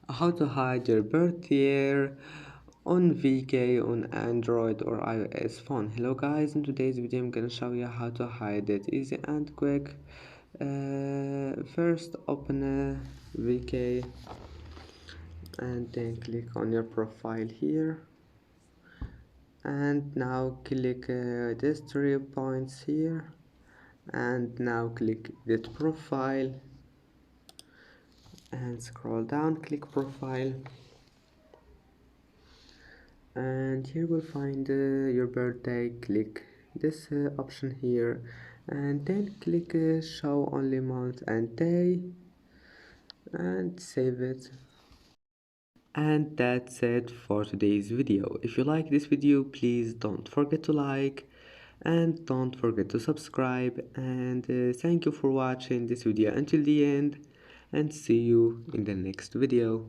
How to hide your birth year on VK on Android or iOS phone. Hello guys, in today's video I'm gonna show you how to hide it easy and quick. First open VK and then click on your profile here, and now click these 3 points here, and now click edit profile and scroll down, click profile, and here we'll find your birthday. Click this option here and then click show only month and day and save it. And that's it for today's video. If you like this video, please don't forget to like and don't forget to subscribe, and thank you for watching this video until the end, and see you in the next video.